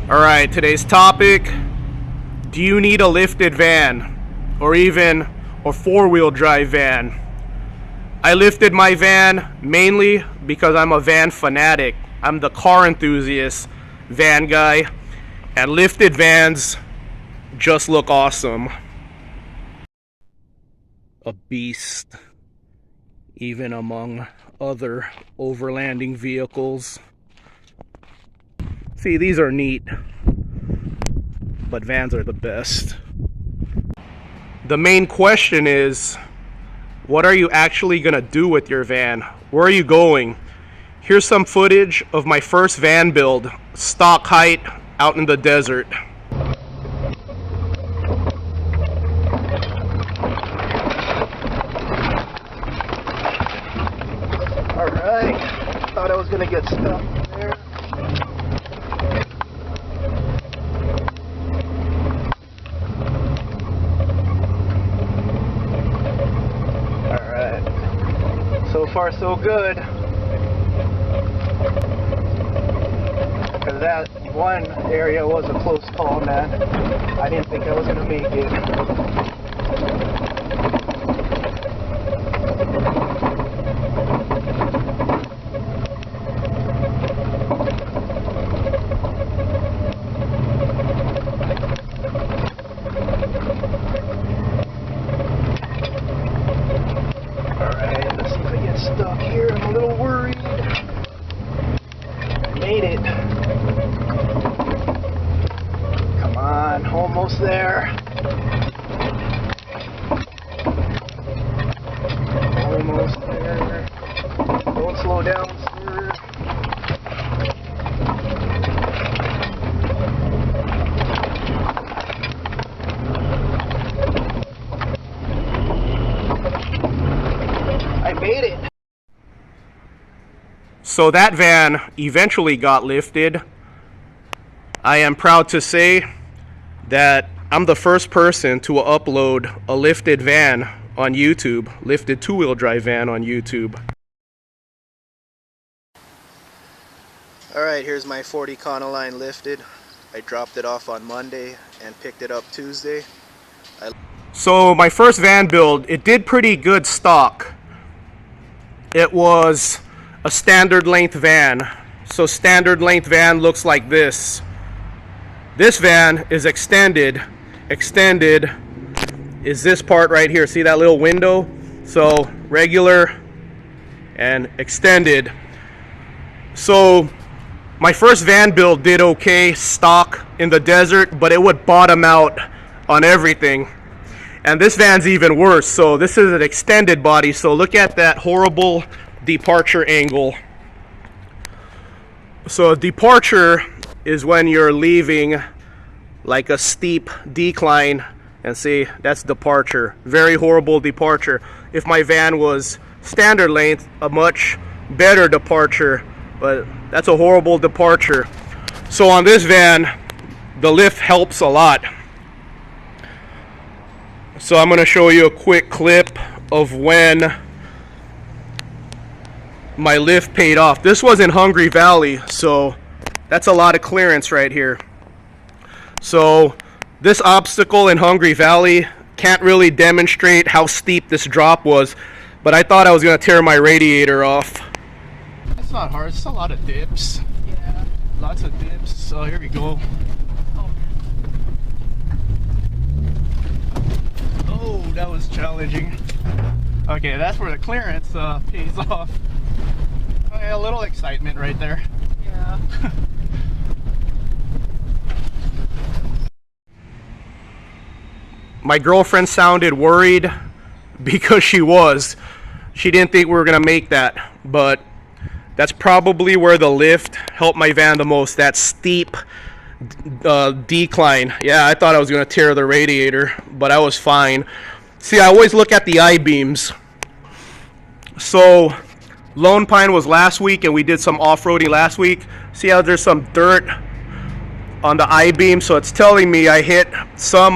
Alright, today's topic: do you need a lifted van or even a four-wheel drive van? I lifted my van mainly because I'm a van fanatic. I'm the car enthusiast van guy, and lifted vans just look awesome. A beast, even among other overlanding vehicles. See, these are neat, but vans are the best. The main question is, what are you actually gonna do with your van? Where are you going? Here's some footage of my first van build, stock height, out in the desert. Alright, thought I was gonna get stuck there. So far so good, because that one area was a close call, man. I didn't think I was going to make it. Stuck here, I'm a little worried. Made it. Come on, almost there. Almost there. Don't slow down, sir. I made it. So that van eventually got lifted. I am proud to say that I'm the first person to upload a lifted van on YouTube, lifted two-wheel drive van on YouTube. Alright, here's my Ford Econoline lifted. I dropped it off on Monday and picked it up Tuesday. So my first van build, it did pretty good stock. It was a standard length van. So standard length van looks like this. This van is extended. Extended is this part right here. See that little window? So regular and extended. So my first van build did okay, stock in the desert, but it would bottom out on everything. And this van's even worse. So this is an extended body. So look at that horrible departure angle. So departure is when you're leaving like a steep decline, and see, that's departure. Very horrible departure. If my van was standard length, a much better departure, but that's a horrible departure. So on this van, the lift helps a lot. So I'm going to show you a quick clip of when my lift paid off. This was in Hungry Valley, so that's a lot of clearance right here. So this obstacle in Hungry Valley can't really demonstrate how steep this drop was, but I thought I was going to tear my radiator off. It's not hard, it's a lot of dips. Yeah. Lots of dips. So here we go. Oh, that was challenging. Okay, that's where the clearance pays off. Okay, a little excitement right there. Yeah. My girlfriend sounded worried because she didn't think we were gonna make that, but that's probably where the lift helped my van the most, that steep decline. Yeah, I thought I was gonna tear the radiator, but I was fine. See, I always look at the I-beams. So Lone Pine was last week and we did some off-roading last week. See how there's some dirt on the I-beam, so it's telling me I hit some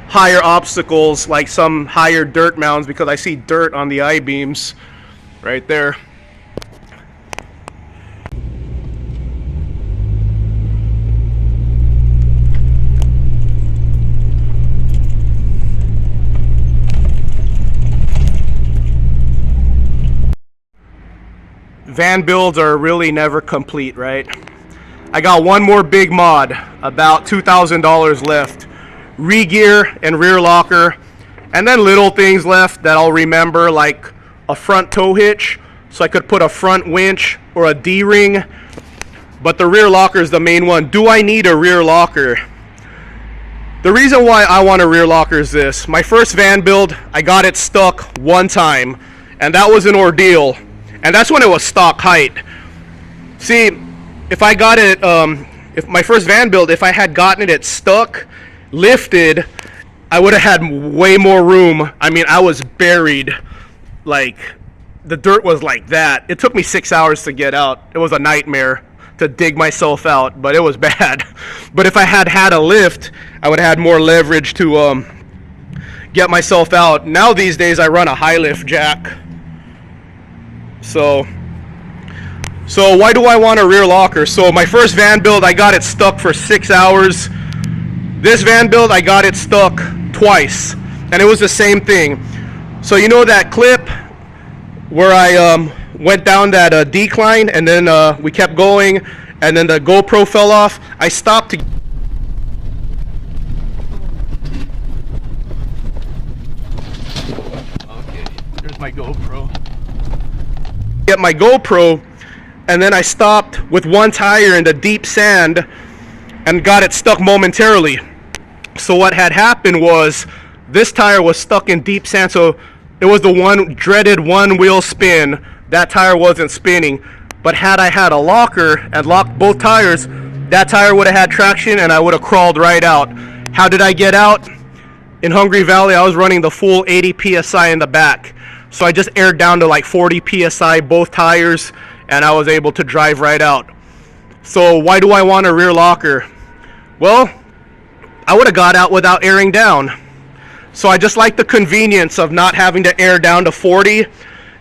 higher obstacles, like some higher dirt mounds, because I see dirt on the I-beams right there. van builds are really never complete, right? I got one more big mod, about $2,000 left. Re-gear and rear locker, and then little things left that I'll remember, like a front tow hitch, so I could put a front winch or a D-ring. But the rear locker is the main one. Do I need a rear locker? The reason why I want a rear locker is this. My first van build, I got it stuck one time, and that was an ordeal. And that's when it was stock height. See, if I got it, if my first van build, if I had gotten it stuck, lifted, I would have had way more room. I mean, I was buried. Like, the dirt was like that. It took me 6 hours to get out. It was a nightmare to dig myself out, but it was bad. But if I had had a lift, I would have had more leverage to get myself out. Now these days I run a high lift jack. So why do I want a rear locker? So my first van build, I got it stuck for 6 hours. This van build, I got it stuck twice, and it was the same thing. So you know that clip where I went down that decline, and then we kept going, and then the GoPro fell off? I stopped to there's my GoPro. Get my GoPro, and then I stopped with one tire in the deep sand and got it stuck momentarily. So what had happened was this tire was stuck in deep sand, so it was the one dreaded one wheel spin. That tire wasn't spinning. But had I had a locker and locked both tires, that tire would have had traction and I would have crawled right out. How did I get out? In Hungry Valley, I was running the full 80 PSI in the back. So I just aired down to like 40 PSI both tires, and I was able to drive right out. So why do I want a rear locker? Well, I would have got out without airing down. So I just like the convenience of not having to air down to 40.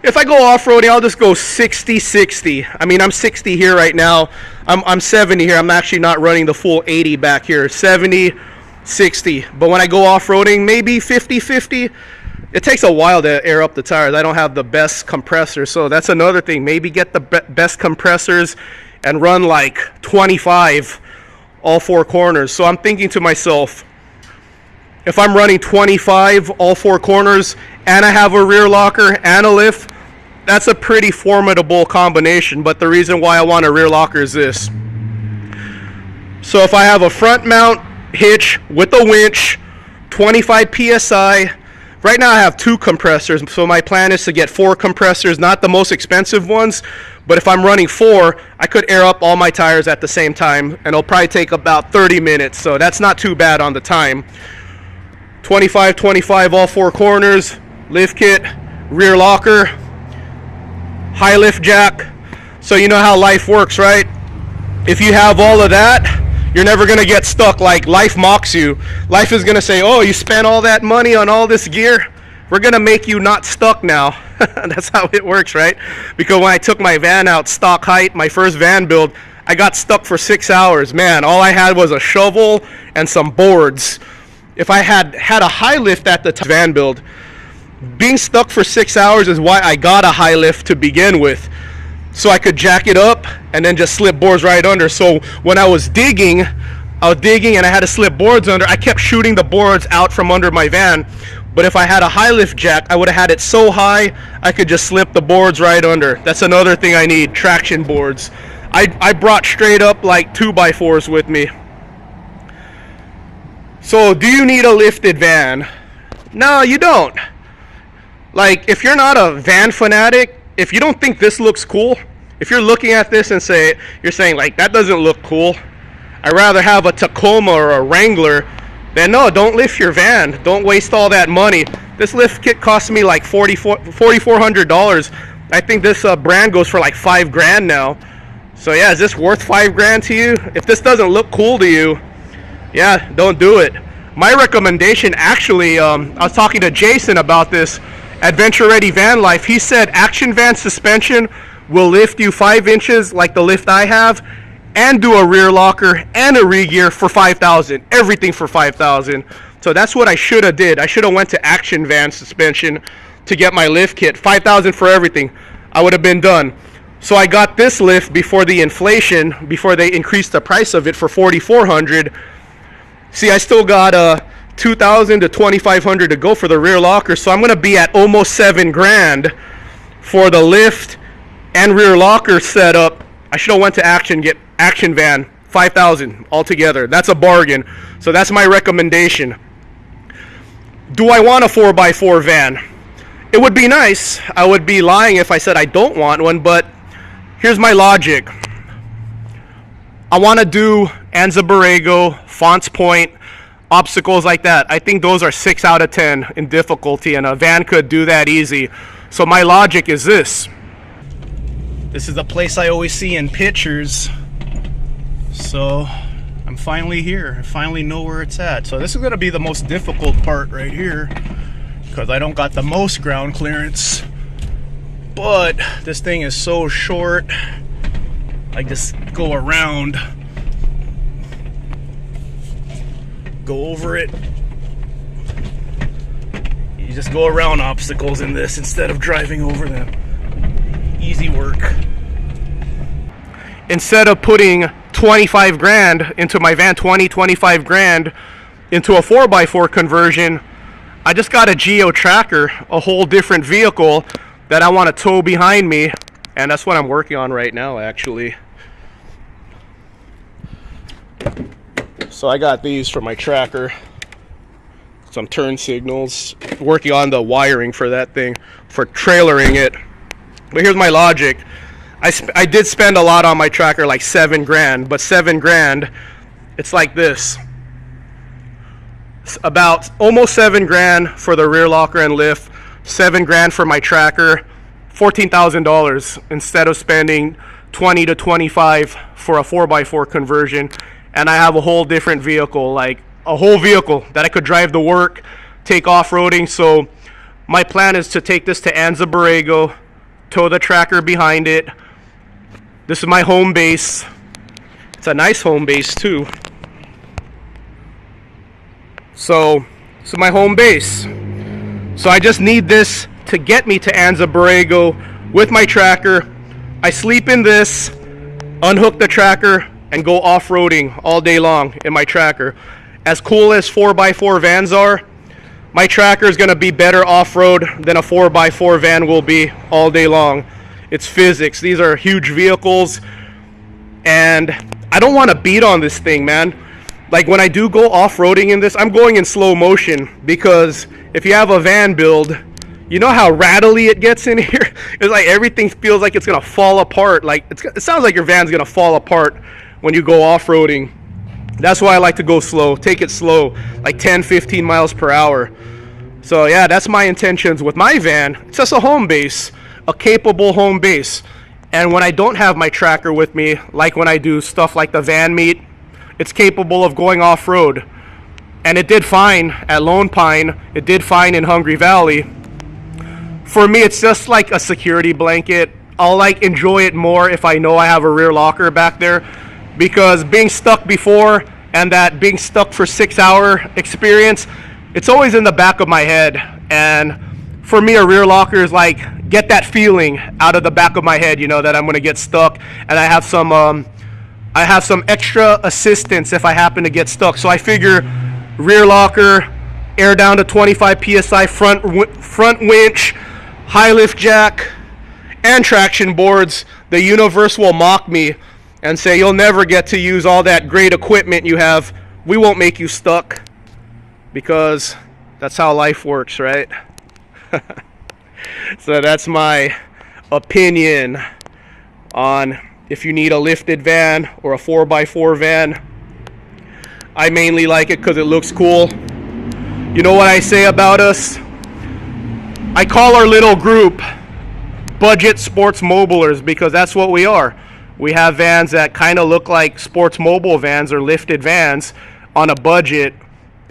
If I go off-roading, I'll just go 60-60. I mean, I'm 60 here right now. I'm 70 here. I'm actually not running the full 80 back here. 70-60. But when I go off-roading, maybe 50-50. It takes a while to air up the tires. I don't have the best compressor, so that's another thing. Maybe get the best compressors and run like 25 all four corners. So I'm thinking to myself, if I'm running 25 all four corners and I have a rear locker and a lift, that's a pretty formidable combination. But the reason why I want a rear locker is this. So if I have a front mount hitch with a winch, 25 PSI, right now I have 2 compressors, so my plan is to get 4 compressors, not the most expensive ones, but if I'm running 4, I could air up all my tires at the same time, and it'll probably take about 30 minutes, so that's not too bad on the time. 25 all 4 corners, lift kit, rear locker, high lift jack. So you know how life works, right? If you have all of that, you're never going to get stuck. Like, life mocks you. Life is going to say, oh, you spent all that money on all this gear, we're going to make you not stuck now. That's how it works, right? Because when I took my van out stock height, my first van build, I got stuck for 6 hours. Man, all I had was a shovel and some boards. If I had a high lift at the van build, being stuck for 6 hours is why I got a high lift to begin with. So I could jack it up and then just slip boards right under. So when I was digging and I had to slip boards under, I kept shooting the boards out from under my van. But if I had a high lift jack, I would have had it so high I could just slip the boards right under. That's another thing I need, traction boards. I brought straight up like 2x4s with me. So do you need a lifted van? No, you don't. Like, if you're not a van fanatic, if you don't think this looks cool, if you're looking at this and you're saying like, that doesn't look cool, I'd rather have a Tacoma or a Wrangler, then no, don't lift your van. Don't waste all that money. This lift kit cost me like $4,400. I think this brand goes for like $5,000 now. So yeah, is this worth $5,000 to you? If this doesn't look cool to you, yeah, don't do it. My recommendation, actually, I was talking to Jason about this, Adventure Ready Van Life. He said Action Van suspension will lift you 5 inches like the lift I have, and do a rear locker and a re-gear for $5,000. Everything for $5,000. So that's what I should have did. I should have went to Action Van suspension to get my lift kit. $5,000 for everything. I would have been done. So I got this lift before the inflation, before they increased the price of it for $4,400. See, I still got $2,000 to $2,500 to go for the rear locker, so I'm gonna be at almost $7,000 for the lift and rear locker setup. I should have went to get Action Van, $5,000 altogether. That's a bargain. So that's my recommendation. Do I want a 4x4 van? It would be nice. I would be lying if I said I don't want one, but here's my logic. I want to do Anza Borrego, Fonts Point, obstacles like that. I think those are 6 out of 10 in difficulty, and a van could do that easy. So my logic is this. This is the place I always see in pictures. So I'm finally here. I finally know where it's at. So this is going to be the most difficult part right here, because I don't got the most ground clearance. But this thing is so short, I just go around, go over it. You just go around obstacles in this instead of driving over them. Easy work. Instead of putting 25 grand into my van, 25 grand into a 4x4 conversion, I just got a Geo Tracker, a whole different vehicle that I want to tow behind me, and that's what I'm working on right now, actually. So I got these for my tracker, some turn signals, working on the wiring for that thing, for trailering it. But here's my logic. I did spend a lot on my tracker, like 7 grand, but 7 grand, it's like this. It's about almost 7 grand for the rear locker and lift, 7 grand for my tracker, $14,000 instead of spending 20 to 25 for a 4x4 conversion. And I have a whole different vehicle, like a whole vehicle that I could drive to work, take off-roading. So my plan is to take this to Anza Borrego, tow the tracker behind it. This is my home base. It's a nice home base too. So this is my home base. So I just need this to get me to Anza Borrego with my tracker. I sleep in this, unhook the tracker, and go off-roading all day long in my tracker. As cool as 4x4 vans are, my tracker is going to be better off-road than a 4x4 van will be all day long. It's physics. These are huge vehicles, and I don't want to beat on this thing, man. Like when I do go off-roading in this, I'm going in slow motion, because if you have a van build, you know how rattly it gets in here? It's like everything feels like it's going to fall apart. Like it sounds like your van's going to fall apart when you go off-roading. That's why I like to go slow, take it slow, like 10, 15 miles per hour. So yeah, that's my intentions with my van. It's just a home base, a capable home base. And when I don't have my tracker with me, like when I do stuff like the van meet, it's capable of going off-road. And it did fine at Lone Pine, it did fine in Hungry Valley. For me, it's just like a security blanket. I'll like enjoy it more if I know I have a rear locker back there, because being stuck before and that being stuck for 6-hour experience, it's always in the back of my head. And for me, a rear locker is like, get that feeling out of the back of my head, you know, that I'm going to get stuck, and I have some extra assistance if I happen to get stuck. So I figure rear locker, air down to 25 psi, front winch, high lift jack, and traction boards. The universe will mock me and say, you'll never get to use all that great equipment you have. We won't make you stuck, because that's how life works, right? So that's my opinion on if you need a lifted van or a 4x4 van. I mainly like it because it looks cool. You know what I say about us? I call our little group budget sports mobilers, because that's what we are. We have vans that kind of look like sports mobile vans or lifted vans on a budget,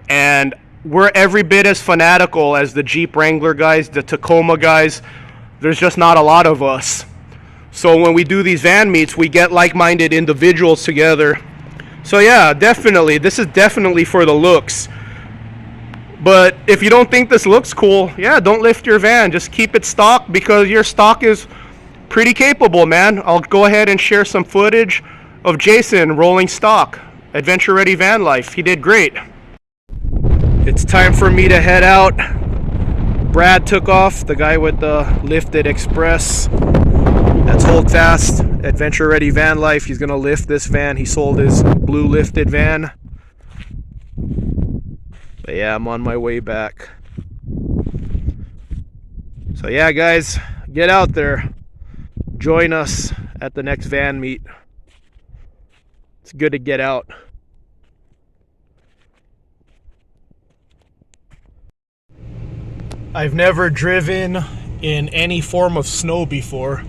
and we're every bit as fanatical as the Jeep Wrangler guys, the Tacoma guys. There's just not a lot of us. So when we do these van meets, we get like-minded individuals together. So yeah, definitely, this is definitely for the looks. But if you don't think this looks cool, yeah, don't lift your van. Just keep it stock, because your stock is pretty capable, man. I'll go ahead and share some footage of Jason rolling stock. Adventure Ready Van Life. He did great. It's time for me to head out. Brad took off, the guy with the lifted express. That's Holdfast, Adventure Ready Van Life. He's gonna lift this van. He sold his blue lifted van. But yeah, I'm on my way back. So yeah, guys, get out there. Join us at the next van meet. It's good to get out. I've never driven in any form of snow before,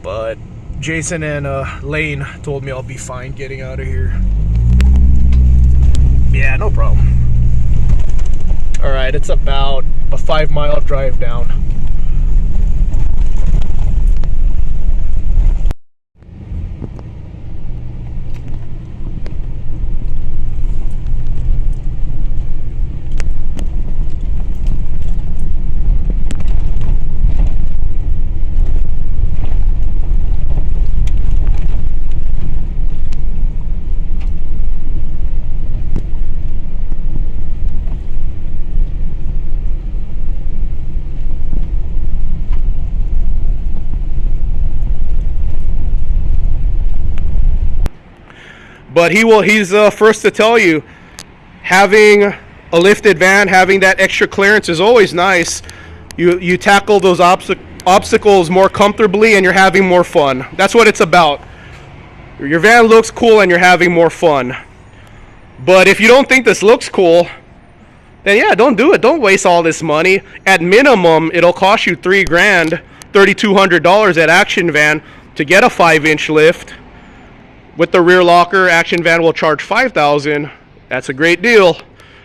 but Jason and Lane told me I'll be fine getting out of here. Yeah, no problem. All right, it's about a 5-mile drive down. But he's first to tell you, having a lifted van, having that extra clearance is always nice. You tackle those obstacles more comfortably and you're having more fun. That's what it's about. Your van looks cool and you're having more fun. But if you don't think this looks cool, then yeah, don't do it. Don't waste all this money. At minimum, it'll cost you $3 grand, $3,200 at Action Van to get a 5-inch lift. With the rear locker, Action Van will charge $5,000. That's a great deal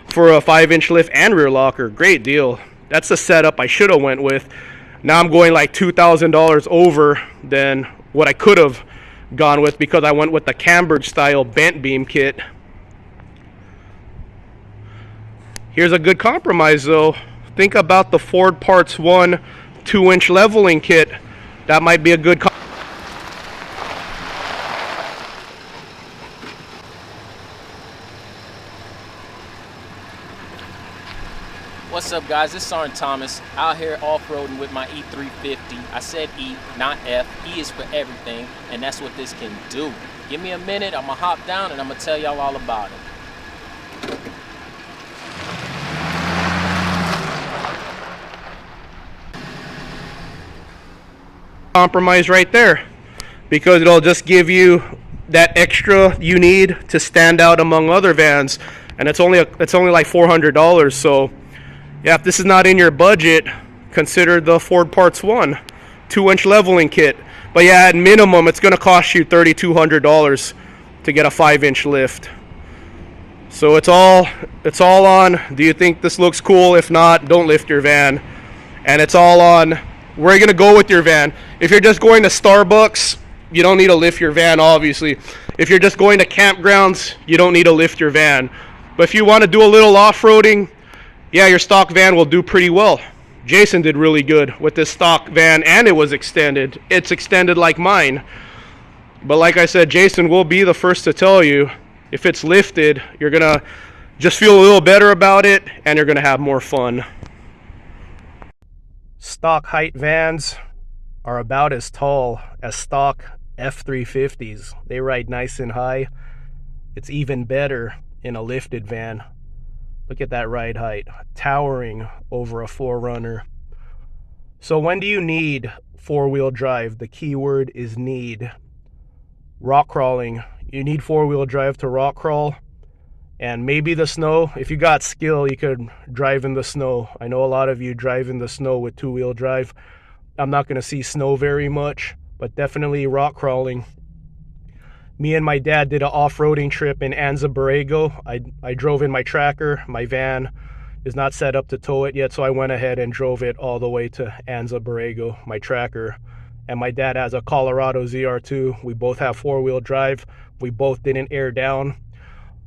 for a 5-inch lift and rear locker. Great deal. That's the setup I should have went with. Now I'm going like $2,000 over than what I could have gone with because I went with the Cambridge style bent beam kit. Here's a good compromise though. Think about the Ford Parts 1 2-inch leveling kit. That might be a good compromise. What's up, guys? It's Sergeant Thomas out here off-roading with my E350. I said E, not F. E is for everything, and that's what this can do. Give me a minute, I'm gonna hop down and I'm gonna tell y'all all about it. Compromise right there, because it'll just give you that extra you need to stand out among other vans, and it's only like $400. So yeah, if this is not in your budget, consider the Ford Parts 1 2-inch leveling kit. But yeah, at minimum, it's going to cost you $3,200 to get a 5-inch lift. So it's all on, do you think this looks cool? If not, don't lift your van. And it's all on where you're going to go with your van. If you're just going to Starbucks, you don't need to lift your van, obviously. If you're just going to campgrounds, you don't need to lift your van. But if you want to do a little off-roading, yeah, your stock van will do pretty well. Jason did really good with this stock van, and it was extended. It's extended like mine. But like I said, Jason will be the first to tell you, if it's lifted, you're going to just feel a little better about it, and you're going to have more fun. Stock height vans are about as tall as stock F350s. They ride nice and high. It's even better in a lifted van. Look at that ride height, towering over a 4Runner. So when do you need 4-wheel drive? The key word is need. Rock crawling. You need 4-wheel drive to rock crawl. And maybe the snow. If you got skill, you could drive in the snow. I know a lot of you drive in the snow with 2-wheel drive. I'm not going to see snow very much, but definitely rock crawling. Me and my dad did an off-roading trip in Anza Borrego. I drove in my tracker. My van is not set up to tow it yet, so I went ahead and drove it all the way to Anza Borrego, my tracker. And my dad has a Colorado ZR2. We both have 4-wheel drive. We both didn't air down.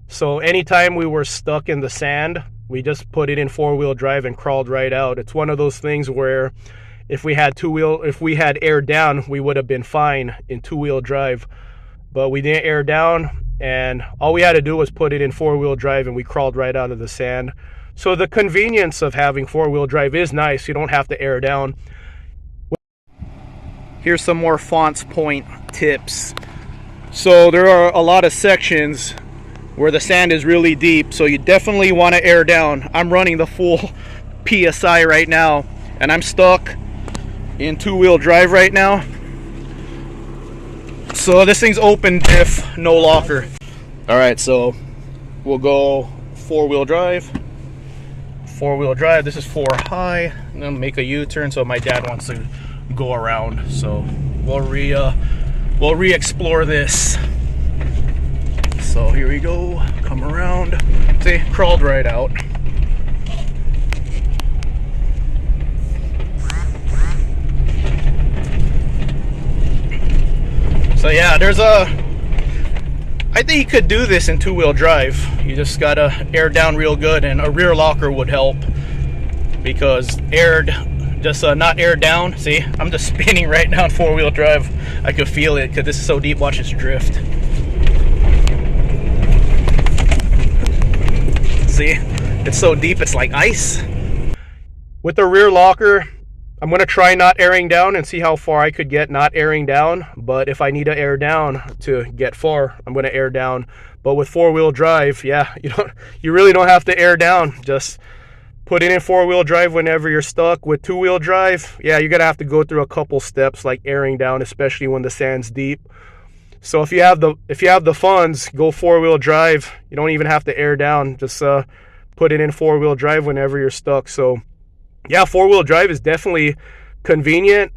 So anytime we were stuck in the sand, we just put it in 4-wheel drive and crawled right out. It's one of those things where if we had air down, we would have been fine in two-wheel drive. But we didn't air down, and all we had to do was put it in four-wheel drive, and we crawled right out of the sand. So the convenience of having four-wheel drive is nice. You don't have to air down. Here's some more Fonts Point tips. So there are a lot of sections where the sand is really deep, so you definitely want to air down. I'm running the full PSI right now, and I'm stuck in two-wheel drive right now. So this thing's open diff, no locker. All right, so we'll go four-wheel drive. Four-wheel drive. This is 4 high. I'm gonna make a U-turn, so my dad wants to go around. So we'll re-explore this. So here we go. Come around. See, crawled right out. So yeah, I think you could do this in two-wheel drive. You just gotta air down real good, and a rear locker would help, because not aired down. See, I'm just spinning right now in four-wheel drive. I could feel it because this is so deep. Watch this drift. See, it's so deep, it's like ice. With the rear locker, I'm going to try not airing down and see how far I could get not airing down. But if I need to air down to get far, I'm going to air down. But with four-wheel drive, yeah, you really don't have to air down. Just put it in four-wheel drive whenever you're stuck. With two-wheel drive, yeah, you're going to have to go through a couple steps like airing down, especially when the sand's deep. So if you have the funds, go four-wheel drive. You don't even have to air down. Just put it in four-wheel drive whenever you're stuck. So yeah, four-wheel drive is definitely convenient.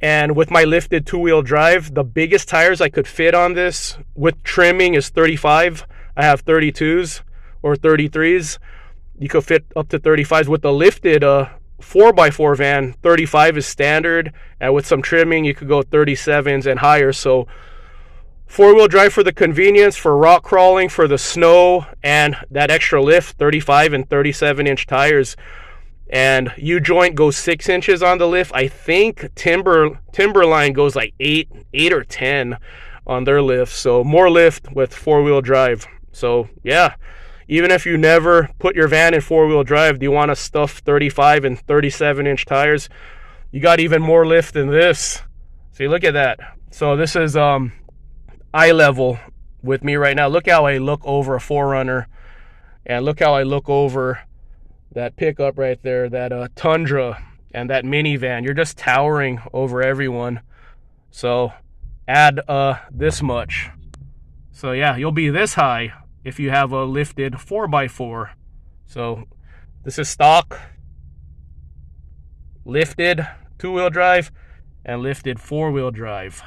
And with my lifted two-wheel drive, the biggest tires I could fit on this with trimming is 35. I have 32s or 33s. You could fit up to 35s. With the lifted 4x4 van, 35 is standard. And with some trimming, you could go 37s and higher. So four-wheel drive for the convenience, for rock crawling, for the snow, and that extra lift, 35 and 37-inch tires. And U-joint goes 6 inches on the lift. I think Timberline goes like 8 or 10 on their lift. So more lift with four-wheel drive. So yeah, even if you never put your van in four-wheel drive, do you want to stuff 35 and 37-inch tires? You got even more lift than this. See, look at that. So this is eye level with me right now. Look how I look over a 4Runner, and look how I look over that pickup right there, that Tundra, and that minivan. You're just towering over everyone. So add this much. So yeah, you'll be this high if you have a lifted 4x4. So this is stock, lifted two-wheel drive, and lifted four-wheel drive.